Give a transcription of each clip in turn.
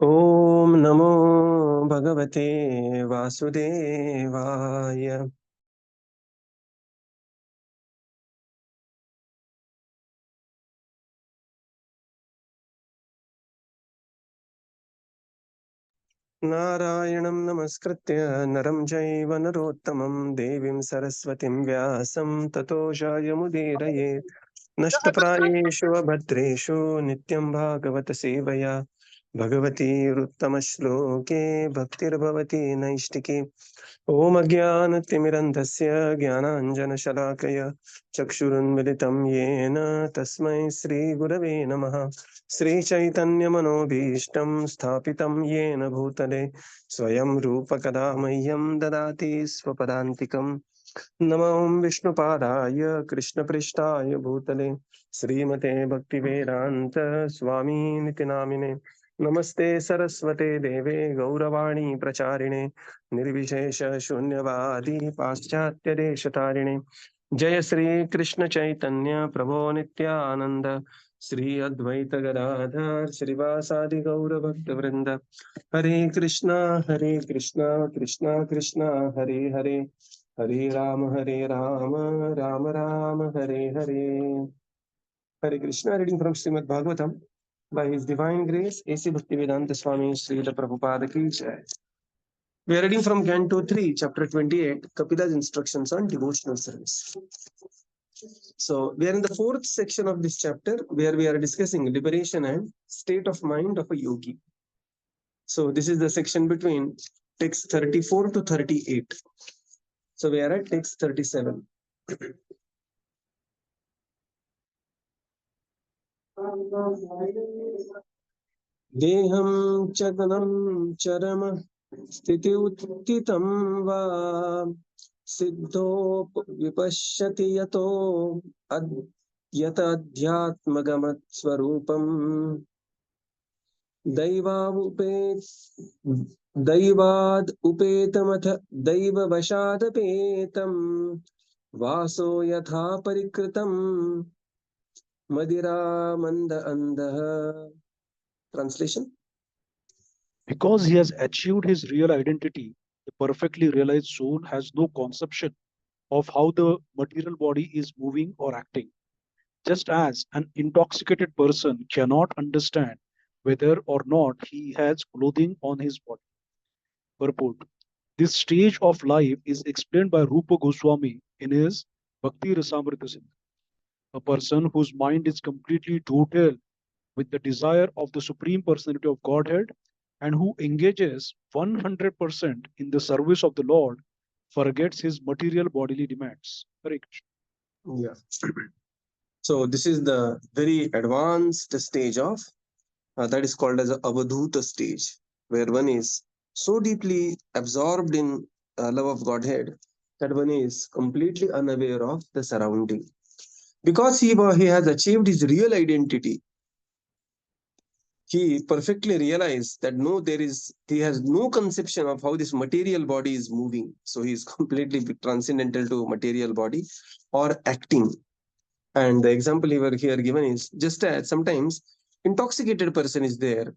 Om Namo Bhagavate Vasudevaya. Narayanam Namaskritya Naram Jaiva Narottamam Devim Saraswatim Vyasam Tato Jayamudiraye Nashtaprayeshu Abhadreshu Nityam Bhagavata Sevaya Bhagavati Ruttamaśloke Bhaktir Bhavati Naishtike Om Ajnanatimirandhasya Jnananjana-shalakaya Chakshurunmilitam Yena Tasmai Shri Gurave Namaha Shri Chaitanya Manobhishtam Sthapitam Yena Bhutale Swayam Rupa Kadamahyam Dadati Swapadantikam Namam Vishnu Padaya Krishna Prishtaya Bhutale Srimate Bhaktivedanta Swami Nitinamine Namaste Saraswate Deve Gauravani Pracharine Nirvishesha Shunyavadi Paschatya Deshatarine Jaya Sri Krishna Chaitanya Prabhu Nityananda Sri Advaita Gadadhar Srivasadi Gaura Bhakta Vrinda Hare Krishna Krishna Krishna Hare Hare Hare Rama Rama Rama Hare Hare. Hare Krishna, reading from Śrīmad-Bhāgavatam by His Divine Grace A.C. Bhaktivedanta Swami Srila Prabhupada Ki Jai. We are reading from Canto 3, Chapter 28, Kapila's instructions on devotional service. So we are in the fourth section of this chapter where we are discussing liberation and state of mind of a yogi. So this is the section between text 34 to 38. So we are at text 37. Deham chaganam charama sthiti uttitam va siddho vipashyati yato yata adhyatmagamat swarupam daivad upetamatha daiva vashadapetam vaso yatha parikritam madira manda andah. Translation. Because he has achieved his real identity, the perfectly realized soul has no conception of how the material body is moving or acting. Just as an intoxicated person cannot understand whether or not he has clothing on his body. Purport. This stage of life is explained by Rupa Goswami in his Bhakti Rasamrita Sindhu. A person whose mind is completely total with the desire of the Supreme Personality of Godhead and who engages 100% in the service of the Lord forgets his material bodily demands. Hare Krishna. Yeah. So this is the very advanced stage of that is called as a avadhuta stage, where one is so deeply absorbed in love of Godhead that one is completely unaware of the surrounding. Because he has achieved his real identity, he perfectly realized that he has no conception of how this material body is moving. So he is completely transcendental to material body or acting. And the example here given is just as sometimes intoxicated person is there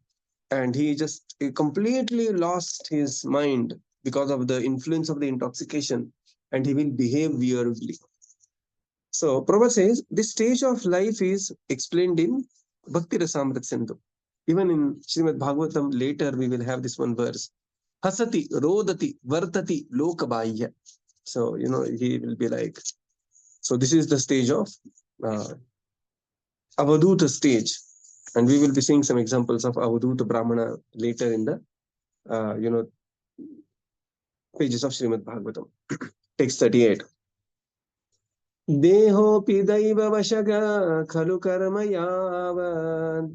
and he just completely lost his mind because of the influence of the intoxication and he will behave weirdly. So Prabhupada says this stage of life is explained in Bhakti Rasamrita Sindhu. Even in Śrīmad-Bhāgavatam later we will have this one verse. Hasati, rodati, vartati, lokabhaya. So, he will be like, so this is the stage of avadhuta stage. And we will be seeing some examples of avadhuta brahmana later in the, pages of Śrīmad-Bhāgavatam. Text 38. Dehopi daiva vashaga khalu karma yavad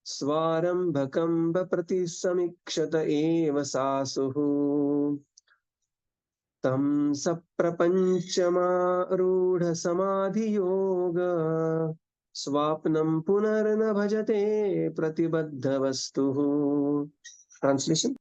svarambhakamba prati samikshata eva sasuhu tam saprapanchama rudha samadhi yoga swapnam punarna bhajate pratibaddha vastuhu. Translation.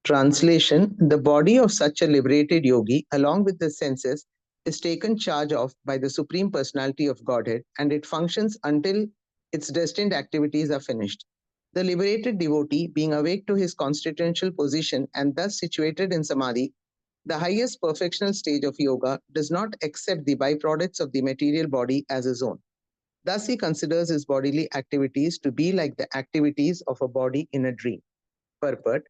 Translation: the body of such a liberated yogi, along with the senses, is taken charge of by the Supreme Personality of Godhead, and it functions until its destined activities are finished. The liberated devotee, being awake to his constitutional position and thus situated in samādhi, the highest perfectional stage of yoga, does not accept the byproducts of the material body as his own. Thus, he considers his bodily activities to be like the activities of a body in a dream. Purport: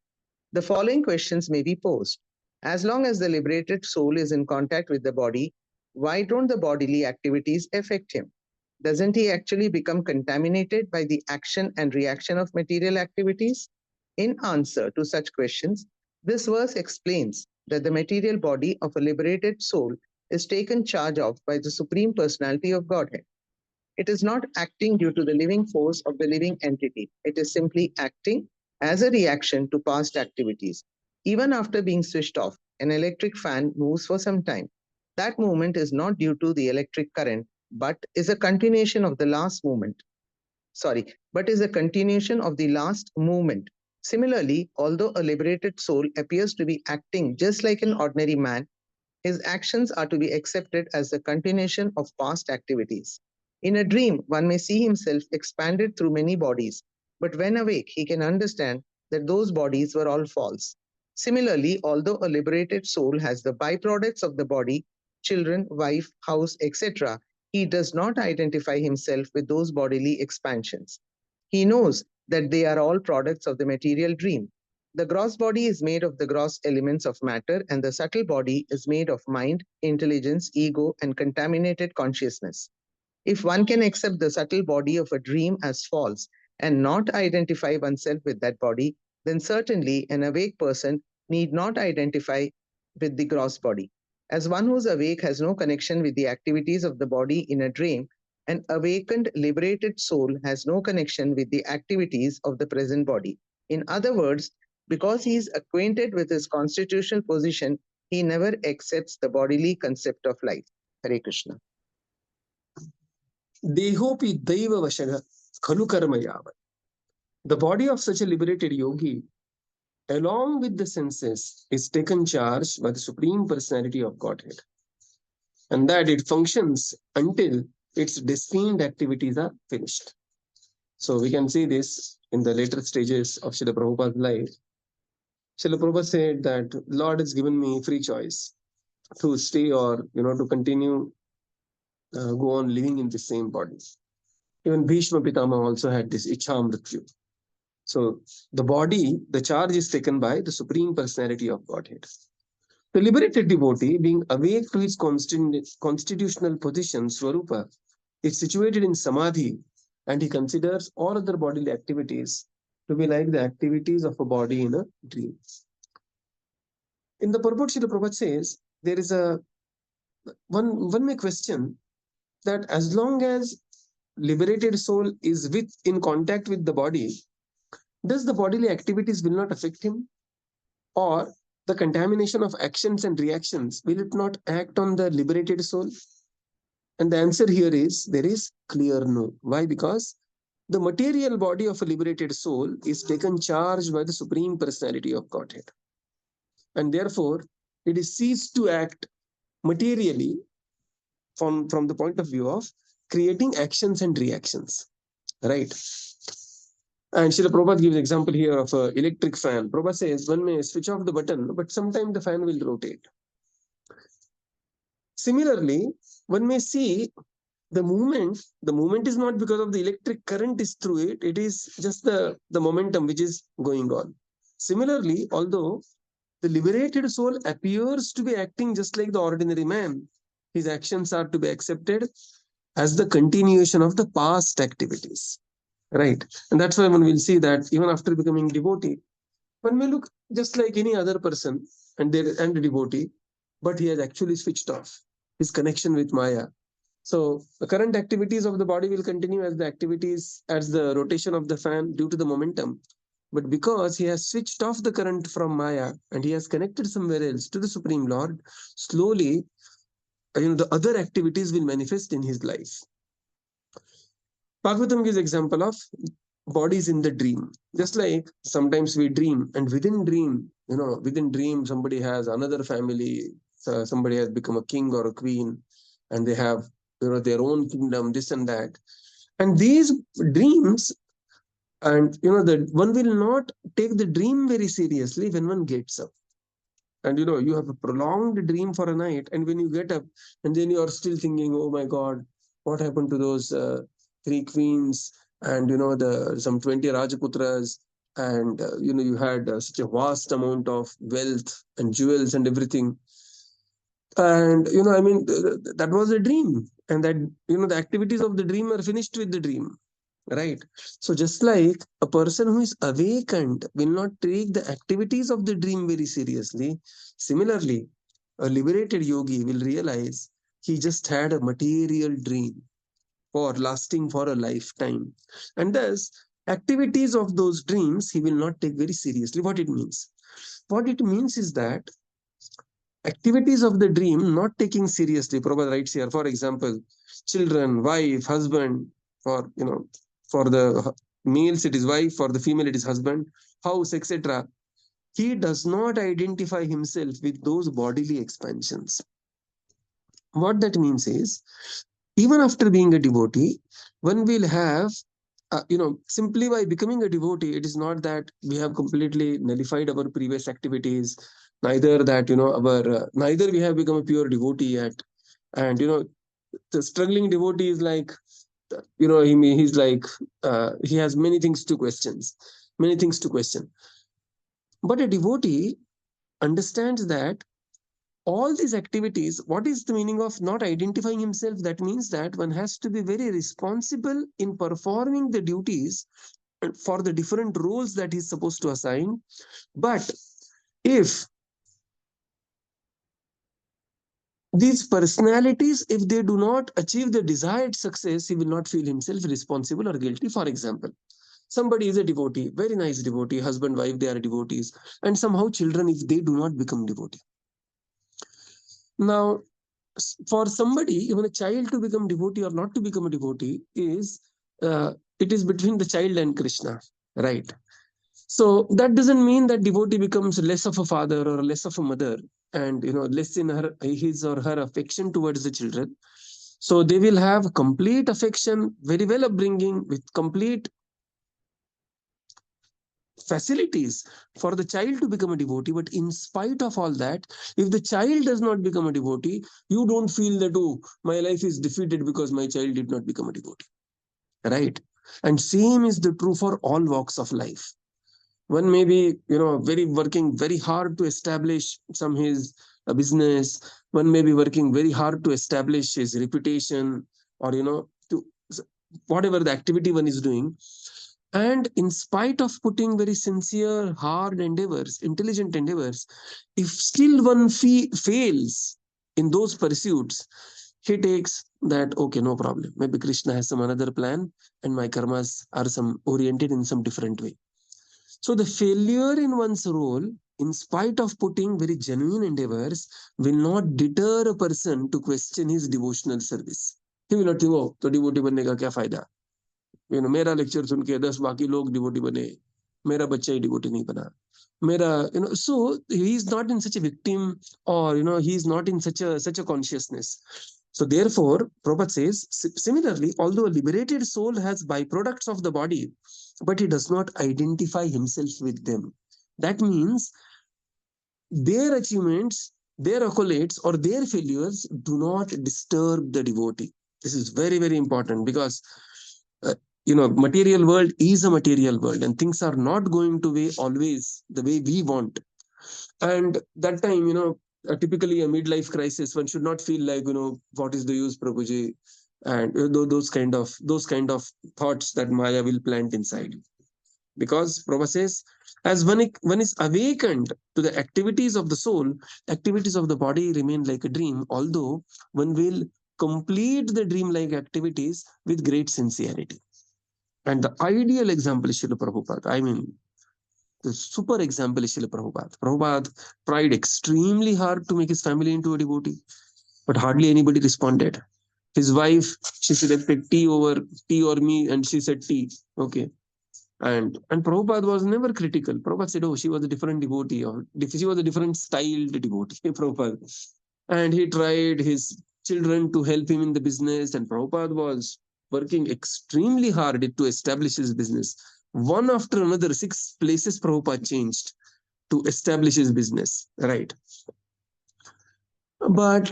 the following questions may be posed. As long as the liberated soul is in contact with the body, why don't the bodily activities affect him? Doesn't he actually become contaminated by the action and reaction of material activities? In answer to such questions, this verse explains that the material body of a liberated soul is taken charge of by the Supreme Personality of Godhead. It is not acting due to the living force of the living entity. It is simply acting as a reaction to past activities. Even after being switched off, an electric fan moves for some time. That movement is not due to the electric current, but is a continuation of the last movement. But is a continuation of the last movement. Similarly, although a liberated soul appears to be acting just like an ordinary man, his actions are to be accepted as the continuation of past activities. In a dream, one may see himself expanded through many bodies, but when awake, he can understand that those bodies were all false. Similarly, although a liberated soul has the byproducts of the body, children, wife, house, etc., he does not identify himself with those bodily expansions. He knows that they are all products of the material dream. The gross body is made of the gross elements of matter, and the subtle body is made of mind, intelligence, ego, and contaminated consciousness. If one can accept the subtle body of a dream as false and not identify oneself with that body, then certainly an awake person need not identify with the gross body. As one who is awake has no connection with the activities of the body in a dream, an awakened, liberated soul has no connection with the activities of the present body. In other words, because he is acquainted with his constitutional position, he never accepts the bodily concept of life. Hare Krishna. Dehopi daiva vashaga khalu karma yavat. The body of such a liberated yogi, along with the senses, is taken charge by the Supreme Personality of Godhead, and that it functions until its destined activities are finished. So we can see this in the later stages of Srila Prabhupada's life. Srila Prabhupada said that Lord has given me free choice to stay or to continue go on living in the same body. Even Bhishma Pitama also had this Ichhamrityu. So the body, the charge is taken by the Supreme Personality of Godhead. The liberated devotee, being awake to his constitutional position, Swarupa, is situated in samādhi, and he considers all other bodily activities to be like the activities of a body in a dream. In the purport, Srila Prabhupada says, there is one may question that as long as liberated soul is in contact with the body, does the bodily activities will not affect him? Or the contamination of actions and reactions, will it not act on the liberated soul? And the answer here is, there is clear no. Why? Because the material body of a liberated soul is taken charge by the Supreme Personality of Godhead. And therefore, it is ceased to act materially from the point of view of creating actions and reactions. Right? And Srila Prabhupada gives example here of an electric fan. Prabhupada says one may switch off the button, but sometimes the fan will rotate. Similarly, one may see the movement is not because of the electric current is through it, it is just the momentum which is going on. Similarly, although the liberated soul appears to be acting just like the ordinary man, his actions are to be accepted as the continuation of the past activities. Right. And that's why one will see that even after becoming devotee, one may look just like any other person and a devotee, but he has actually switched off his connection with Maya. So the current activities of the body will continue as the rotation of the fan due to the momentum. But because he has switched off the current from Maya and he has connected somewhere else to the Supreme Lord, slowly, the other activities will manifest in his life. Bhagavatam gives example of bodies in the dream. Just like sometimes we dream, and within dream, somebody has another family, somebody has become a king or a queen, and they have their own kingdom, this and that. And these dreams And that one will not take the dream very seriously when one gets up. And you have a prolonged dream for a night, and when you get up, and then you are still thinking, oh my God, what happened to those three queens, and the some 20 Rajaputras, and you had such a vast amount of wealth and jewels and everything. And I mean, that was a dream, and that the activities of the dream are finished with the dream, right? So just like a person who is awakened will not take the activities of the dream very seriously, similarly a liberated yogi will realize he just had a material dream for lasting for a lifetime, and thus activities of those dreams he will not take very seriously. What it means is that activities of the dream not taking seriously. Prabhupada writes here, for example, children, wife, husband, for for the males it is wife, for the female it is husband, house, etc. He does not identify himself with those bodily expansions. What that means is, even after being a devotee, one will have simply by becoming a devotee, it is not that we have completely nullified our previous activities, neither that our neither we have become a pure devotee yet. And the struggling devotee is like, he's like, he has many things to question. But a devotee understands that all these activities, what is the meaning of not identifying himself? That means that one has to be very responsible in performing the duties for the different roles that he's supposed to assign. But if these personalities, if they do not achieve the desired success, he will not feel himself responsible or guilty. For example, somebody is a devotee, very nice devotee, husband, wife, they are devotees, and somehow children, if they do not become devotee. Now, for somebody, even a child to become devotee or not to become a devotee is, it is between the child and Krishna, right? So that doesn't mean that devotee becomes less of a father or less of a mother, and less in his or her affection towards the children. So they will have complete affection, very well upbringing, with complete facilities for the child to become a devotee. But in spite of all that, if the child does not become a devotee, you don't feel that, oh, my life is defeated because my child did not become a devotee, right? And same is the true for all walks of life. One may be very working very hard to establish some his business. One may be working very hard to establish his reputation, or to whatever the activity one is doing. And in spite of putting very sincere, hard endeavors, intelligent endeavors, if still one fails in those pursuits, he takes that, okay, no problem. Maybe Krishna has some another plan, and my karmas are some oriented in some different way. So the failure in one's role, in spite of putting very genuine endeavors, will not deter a person to question his devotional service. He will not think, oh, तो devotee बनने का क्या फायदा? मेरा lecture सुन के 10 बाकी लोग devotee बने, मेरा बच्चा ही डिवोटी नहीं बना, मेरा so he is not in such a victim, or he is not in such a consciousness. So therefore Prabhupada says, similarly, although a liberated soul has byproducts of the body, but he does not identify himself with them. That means their achievements, their accolades, or their failures do not disturb the devotee. This is very, very important, because uh, material world is a material world, and things are not going to be always the way we want. And that time, typically a midlife crisis, one should not feel like, what is the use, Prabhuji, and those kind of thoughts that Maya will plant inside. Because Prabhupada says, as one is awakened to the activities of the soul, activities of the body remain like a dream, although one will complete the dream-like activities with great sincerity. And the ideal example is Srila Prabhupada. I mean, the super example is Srila Prabhupada. Prabhupada tried extremely hard to make his family into a devotee, but hardly anybody responded. His wife, she selected tea or me, and she said tea. Okay. And Prabhupada was never critical. Prabhupada said, oh, she was a different devotee, or she was a different styled devotee, Prabhupada. And he tried his children to help him in the business, and Prabhupada was working extremely hard to establish his business. one after another, 6 places Prabhupada changed to establish his business, right? But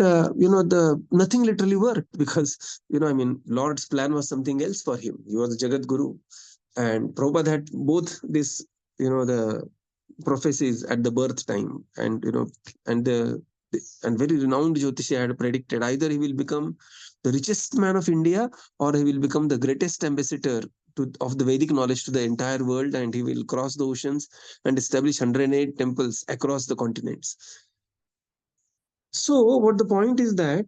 nothing literally worked, because Lord's plan was something else for him. He was a Jagat Guru, and Prabhupada had both this, the prophecies at the birth time, and and very renowned Jyotishi had predicted either he will become the richest man of India, or he will become the greatest ambassador of the Vedic knowledge to the entire world, and he will cross the oceans and establish 108 temples across the continents. So what the point is that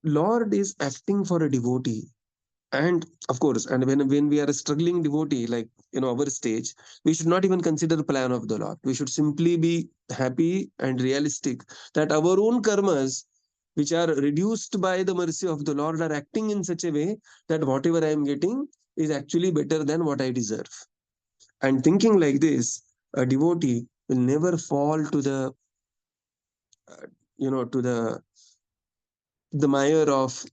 Lord is acting for a devotee. And of course, and when we are a struggling devotee, like our stage, we should not even consider the plan of the Lord. We should simply be happy and realistic that our own karmas, which are reduced by the mercy of the Lord, are acting in such a way that whatever I am getting is actually better than what I deserve. And thinking like this, a devotee will never fall to the to the mire of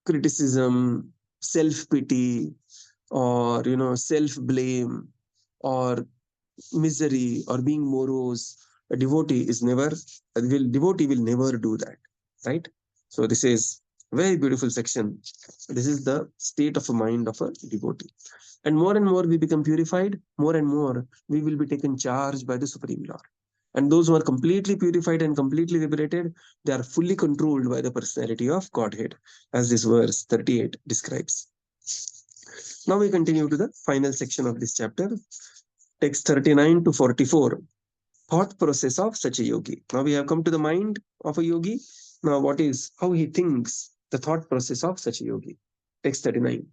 criticism, self-pity, or self-blame, or misery, or being morose. A devotee will never do that, right? So this is very beautiful section. This is the state of mind of a devotee. And more we become purified, more and more we will be taken charge by the Supreme Lord. And those who are completely purified and completely liberated, they are fully controlled by the personality of Godhead, as this verse 38 describes. Now we continue to the final section of this chapter, text 39 to 44, thought process of such a yogi. Now we have come to the mind of a yogi. Now how he thinks, the thought process of such a yogi. Text 39.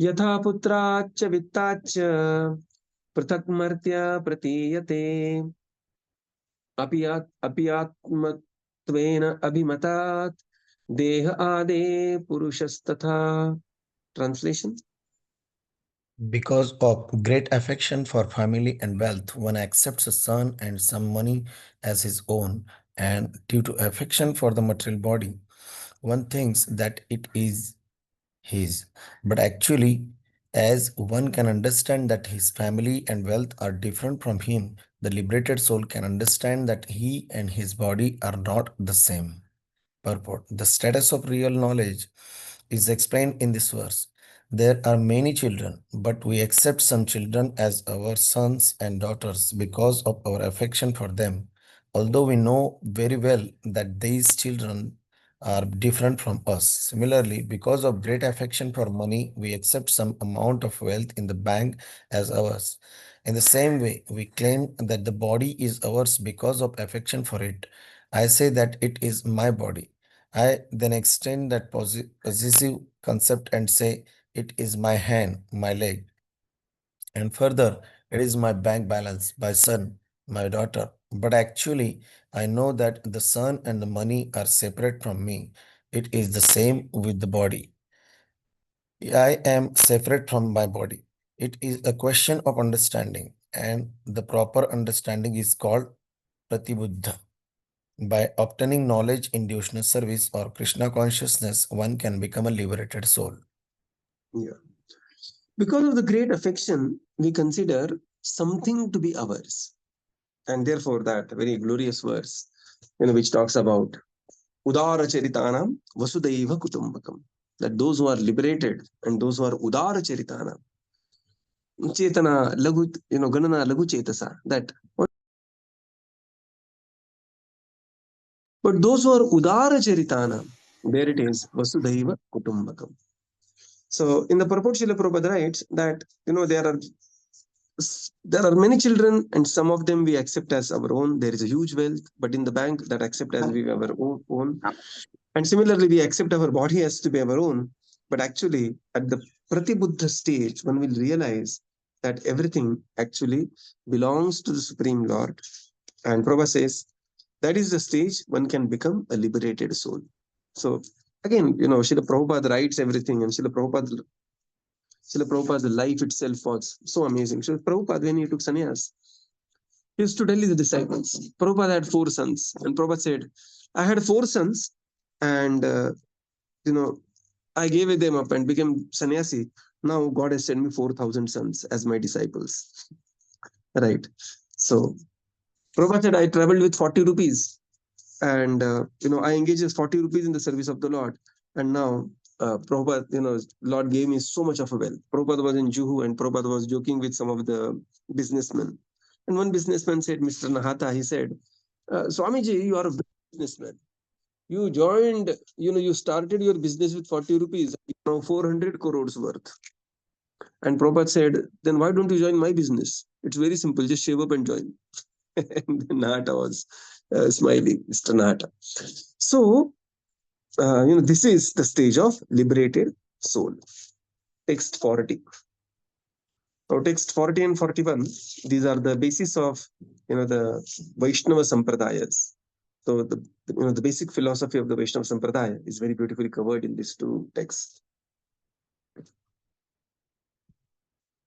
Yatha putracha vittacha prathak martya pratiyate apiyatmatvena abhimatat deha ade purushastatha. Translation. Because of great affection for family and wealth, one accepts a son and some money as his own, and due to affection for the material body, one thinks that it is his. But actually, as one can understand that his family and wealth are different from him, the liberated soul can understand that he and his body are not the same. Purport. The status of real knowledge is explained in this verse. There are many children, but we accept some children as our sons and daughters because of our affection for them, although we know very well that these children are different from us. Similarly, because of great affection for money, we accept some amount of wealth in the bank as ours. In the same way, we claim that the body is ours because of affection for it. I say that it is my body. I then extend that possessive concept and say it is my hand, my leg. And further, it is my bank balance, my son, my daughter. But actually, I know that the son and the money are separate from me. It is the same with the body. I am separate from my body. It is a question of understanding, and the proper understanding is called pratibuddha. By obtaining knowledge in devotional service or Krishna consciousness, one can become a liberated soul. Yeah. Because of the great affection, we consider something to be ours. And therefore, that very glorious verse, which talks about Udara Charitanam Vasudaiva Kutumbakam, that those who are liberated and those who are Udara Charitanam, Chetana Lagu, Ganana Lagu Chetasa, that. But those who are Udara Charitana, there it is, Vasudaiva Kutumbakam. So in the purport, Srila Prabhupada writes that, there are many children, and some of them we accept as our own. There is a huge wealth, but in the bank that accept as we our own. And similarly, we accept our body as to be our own. But actually, at the Pratibuddha stage, one will realize that everything actually belongs to the Supreme Lord. And Prabhupada says, that is the stage one can become a liberated soul. So again, Srila Prabhupada writes everything, and Srila Prabhupada's life itself was so amazing. So Prabhupada, when he took sannyas, he used to tell his disciples, Prabhupada had 4 sons, and Prabhupada said, I had 4 sons, and I gave them up and became sannyasi. Now God has sent me 4,000 sons as my disciples. Right. So Prabhupada said, I traveled with 40 rupees and, I engaged with 40 rupees in the service of the Lord. And now Prabhupada, Lord gave me so much of a wealth. Prabhupada was in Juhu and Prabhupada was joking with some of the businessmen. And one businessman said, Mr. Nahata, he said, Swamiji, you are a businessman. You joined, you started your business with 40 rupees, 400 crores worth. And Prabhupada said, then why don't you join my business? It's very simple, just shave up and join. And Nahata was smiling, Mr. Nahata. So, this is the stage of liberated soul. Text 40. Now, text 40 and 41, these are the basis of, the Vaishnava Sampradayas. So, the basic philosophy of the Vaishnava Sampradaya is very beautifully covered in these two texts.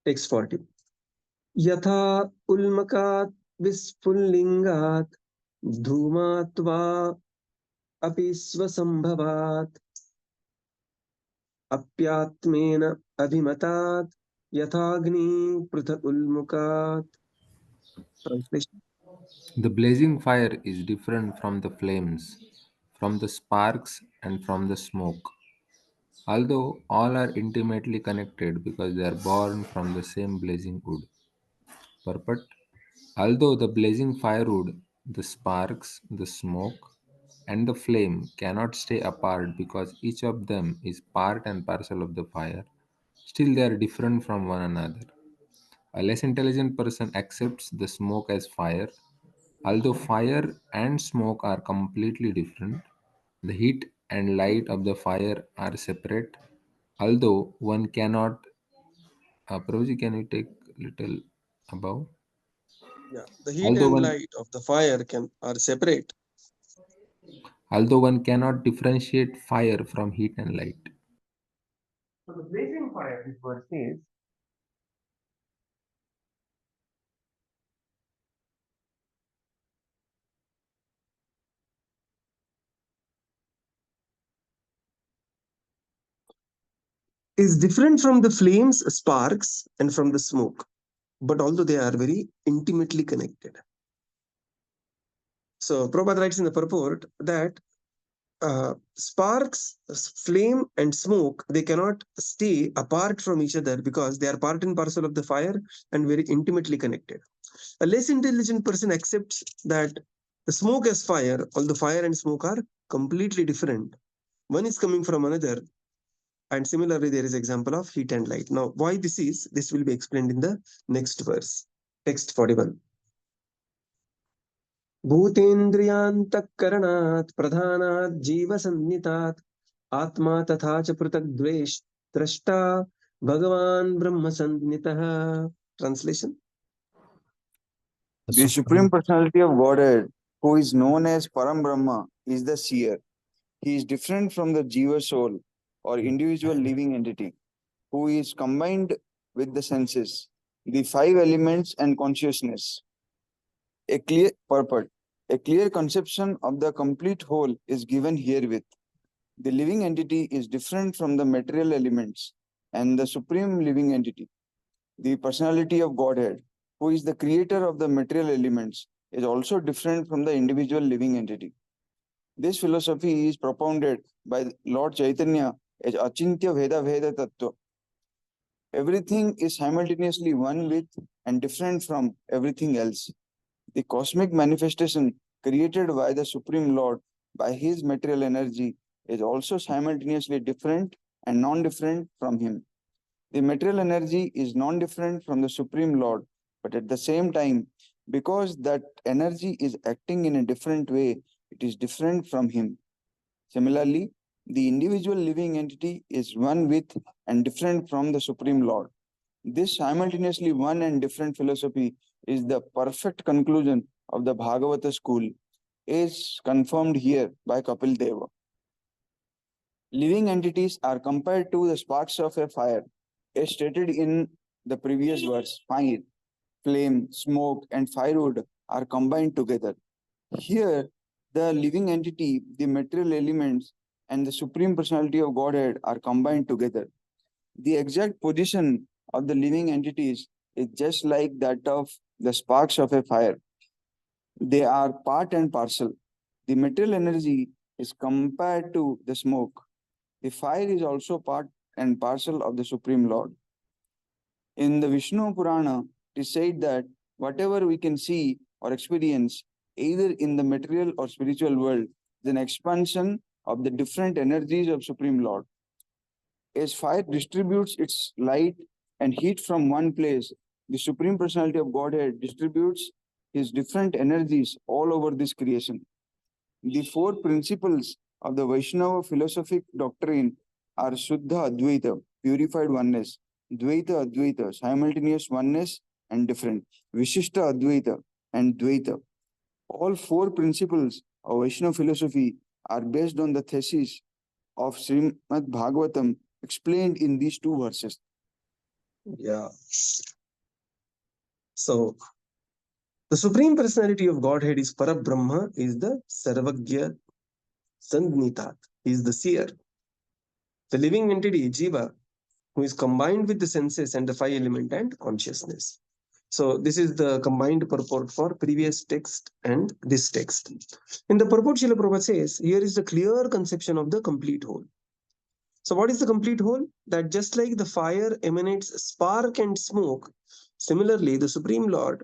Text 40. Yatha ulmakat vispullingat dhumatva api svasambhavat apyatmena abhimatat yathagni prithak ulmukat. Translation. The blazing fire is different from the flames, from the sparks, and from the smoke. Although all are intimately connected because they are born from the same blazing wood. Purport. Although the blazing firewood, the sparks, the smoke, and the flame cannot stay apart because each of them is part and parcel of the fire, still they are different from one another. A less intelligent person accepts the smoke as fire. Although fire and smoke are completely different, the heat and light of the fire are separate. Although one cannot, Prabhuji, can you take little above? Yeah, the heat Although and one, light of the fire are separate. although one cannot differentiate fire from heat and light. So the blazing fire, this verse is different from the flames, sparks, and from the smoke, but although they are very intimately connected. So Prabhupada writes in the purport that sparks, flame, and smoke, they cannot stay apart from each other because they are part and parcel of the fire and very intimately connected. A less intelligent person accepts that the smoke as fire, although fire and smoke are completely different. One is coming from another. And similarly, there is example of heat and light. Now, why this is, this will be explained in the next verse. Text 41. भूतेन्द्रियान्तःकरणात् प्रधानात् जीवसंज्ञितात् आत्मा तथा च पृथक् द्वेष द्रष्टा भगवान् ब्रह्म संज्ञितः. Translation. The Supreme Personality of Godhead, who is known as Param Brahma, is the seer. He is different from the Jiva soul or individual living entity, who is combined with the senses, the five elements, and consciousness. A clear purport, a clear conception of the complete whole is given herewith. The living entity is different from the material elements and the supreme living entity. The personality of Godhead, who is the creator of the material elements, is also different from the individual living entity. This philosophy is propounded by Lord Chaitanya as Achintya Veda Veda Tattva. Everything is simultaneously one with and different from everything else. The cosmic manifestation created by the Supreme Lord by his material energy is also simultaneously different and non-different from him. The material energy is non-different from the Supreme Lord, but at the same time, because that energy is acting in a different way, it is different from him. Similarly, the individual living entity is one with and different from the Supreme Lord. This simultaneously one and different philosophy is the perfect conclusion of the Bhagavata school, is confirmed here by Kapiladeva. Living entities are compared to the sparks of a fire, as stated in the previous verse. Fire, flame, smoke, and firewood are combined together. Here, the living entity, the material elements, and the Supreme Personality of Godhead are combined together. The exact position of the living entities is just like that of the sparks of a fire. They are part and parcel. The material energy is compared to the smoke. The fire is also part and parcel of the Supreme Lord. In the Vishnu Purana, it is said that whatever we can see or experience, either in the material or spiritual world, is an expansion of the different energies of Supreme Lord. As fire distributes its light and heat from one place, the Supreme Personality of Godhead distributes his different energies all over this creation. The four principles of the Vaishnava philosophic doctrine are Shuddha Advaita, purified oneness, Dvaita Advaita, simultaneous oneness and different, Vishishta Advaita, and Dvaita. All four principles of Vaishnava philosophy are based on the thesis of Śrīmad-Bhāgavatam explained in these two verses. Yeah. So, the Supreme Personality of Godhead is Parabrahma, is the Sarvagya Sandnitat, is the seer. The living entity, Jiva, who is combined with the senses and the five element and consciousness. So this is the combined purport for previous text and this text. In the purport, Srila Prabhupada says, here is the clear conception of the complete whole. So what is the complete whole? That just like the fire emanates spark and smoke, similarly the Supreme Lord,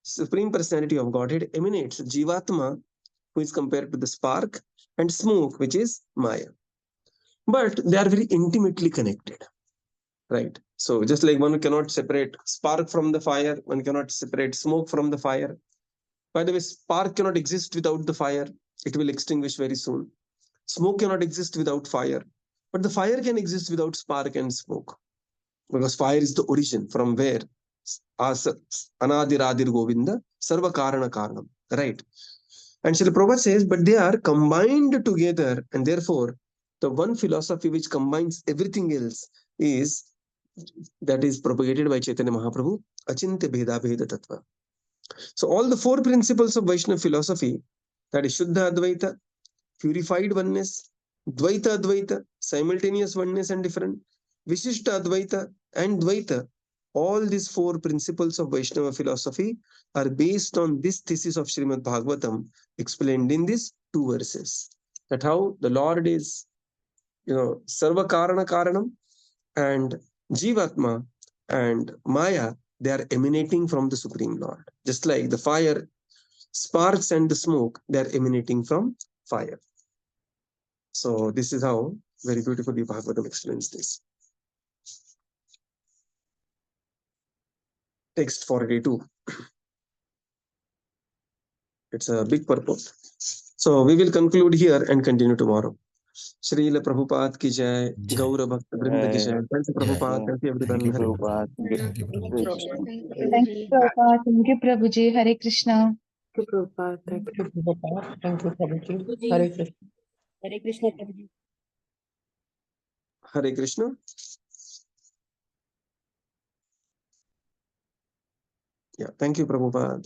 Supreme Personality of Godhead emanates Jivatma, who is compared to the spark, and smoke, which is Maya. But they are very intimately connected, right? So just like one cannot separate spark from the fire, one cannot separate smoke from the fire. By the way, spark cannot exist without the fire. It will extinguish very soon. Smoke cannot exist without fire. But the fire can exist without spark and smoke. Because fire is the origin from where Anadiradir Govinda, Sarva Karana Karanam, right? And Srila Prabhupada says, but they are combined together, and therefore the one philosophy which combines everything else is that is propagated by Chaitanya Mahaprabhu, Achintya Bheda Bheda Tattva. So all the four principles of Vaishnava philosophy, that is Shuddha Advaita, purified oneness, Dvaita Advaita, simultaneous oneness and different, Vishishta Advaita and Dvaita, all these four principles of Vaishnava philosophy are based on this thesis of Śrīmad-Bhāgavatam explained in these two verses. That how the Lord is, Sarva Karana Karanam, and Jivatma and Maya, they are emanating from the Supreme Lord. Just like the fire, sparks and the smoke, they are emanating from fire. So this is how very beautifully Bhagavatam explains this. Text 42. It's a big purpose. So we will conclude here and continue tomorrow. Srila Prabhupada ki jai, Gaura Bhakta Vrinda ki jai. Thank you, Prabhupada. Thank you, everyone. Thank you, Hare Prabhupada. Thank you, Prabhupada. Thank you, Prabhupada. Thank you, Prabhuji. Hare Krishna. Thank you, Prabhupada. Thank you, Prabhupada. Thank you, Prabhuji. Hare Krishna. Hare Krishna, Prabhuji. Hare Krishna. Yeah, thank you, Prabhupada.